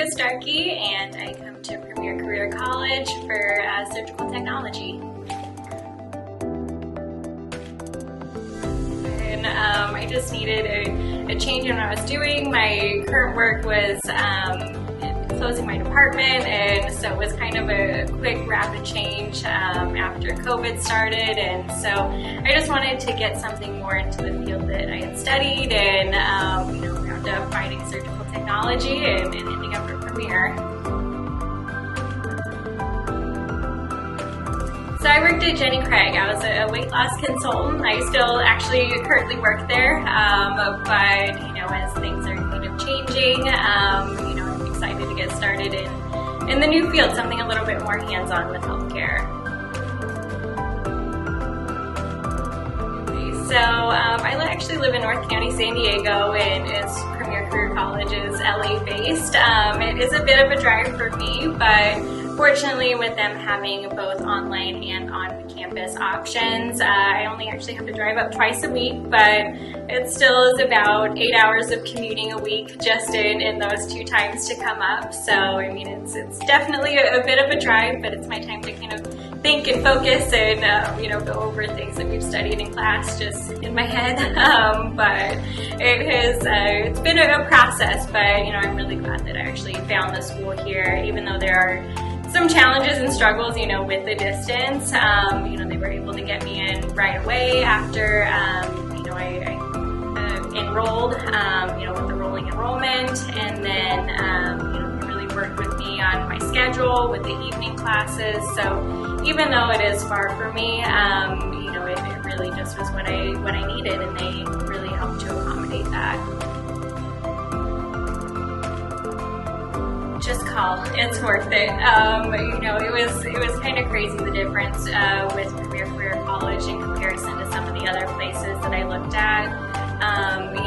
Jessica Starkey, and I come to Premier Career College for surgical technology. And I just needed a change in what I was doing. My current work was closing my department, and so it was kind of a quick, rapid change after COVID started, and so I just wanted to get something more into the field that I had studied, and wound up finding surgical technology and ending up at Premier. So I worked at Jenny Craig. I was a weight loss consultant. I still actually currently work there, but as things are kind of changing, I'm excited to get started in the new field, something a little bit more hands-on with healthcare. So I actually live in North County, San Diego, and as Premier Career College is LA-based. It is a bit of a drive for me, but fortunately with them having both online and on-campus options, I only actually have to drive up twice a week, but it still is about 8 hours of commuting a week just in those two times to come up. So I mean, it's definitely a bit of a drive, but it's my time to kind of think and focus and go over things that we've studied in class just in my head. But it's been a process, but I'm really glad that I actually found the school here, even though there are some challenges and struggles, with the distance. They were able to get me in right away after, I enrolled, with the rolling enrollment, and then, they really worked with me on my schedule with the evening classes. So even though it is far for me, it really just was what I needed, and they really helped to accommodate that. Just call. It's worth it. It was kind of crazy, the difference with Premier Career College in comparison to some of the other places that I looked at.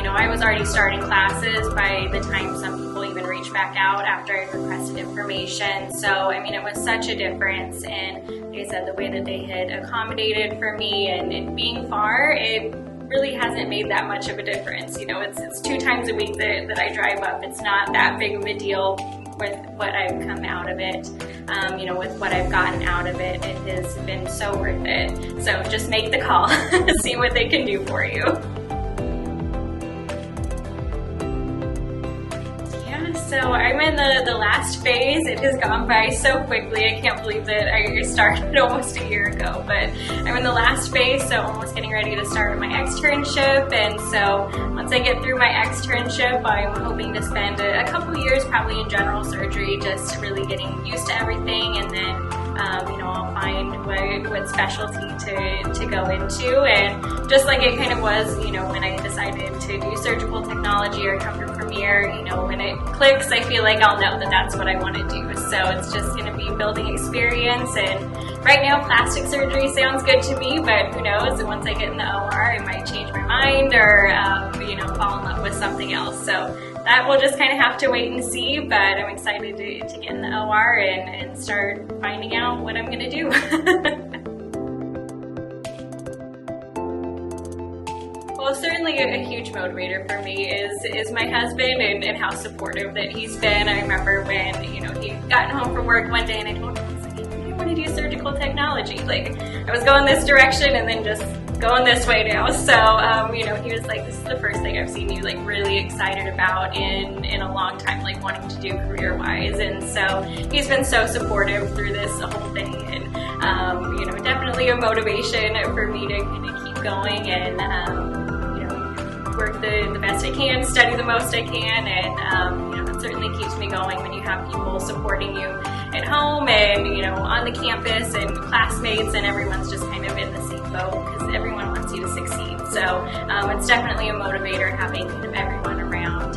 I was already starting classes by the time some people even reached back out after I requested information. So, it was such a difference, and like I said, the way that they had accommodated for me and it being far, it really hasn't made that much of a difference. It's 2 times a week that I drive up. It's not that big of a deal with what I've come out of it, with what I've gotten out of it. It has been so worth it. So just make the call, see what they can do for you. So I'm in the last phase. It has gone by so quickly. I can't believe that I started almost a year ago, but I'm in the last phase, so almost getting ready to start my externship. And so once I get through my externship, I'm hoping to spend a couple years probably in general surgery, just really getting used to everything, and then I'll find what specialty to go into. And just like it kind of was, when I decided to do surgical technology or come to Premier, when it clicks, I feel like I'll know that that's what I want to do. So it's just going to be building experience. And right now, plastic surgery sounds good to me, but who knows? Once I get in the OR, I might change my mind or, fall in love with something else. So that we'll just kind of have to wait and see, but I'm excited to get in the OR and start finding out what I'm going to do. Well, certainly a huge motivator for me is my husband and how supportive that he's been. I remember when, he'd gotten home from work one day and I told him, I want to do surgical technology. Like, I was going this direction and then just going this way now. So, he was like, this is the first thing I've seen you like really excited about in a long time, like wanting to do career-wise. And so he's been so supportive through this whole thing, and, definitely a motivation for me to kind of keep going and, work the best I can, study the most I can, and that certainly keeps me going when you have people supporting you at home and on the campus and classmates, and everyone's just kind of in the same boat because everyone wants you to succeed. So it's definitely a motivator having everyone around.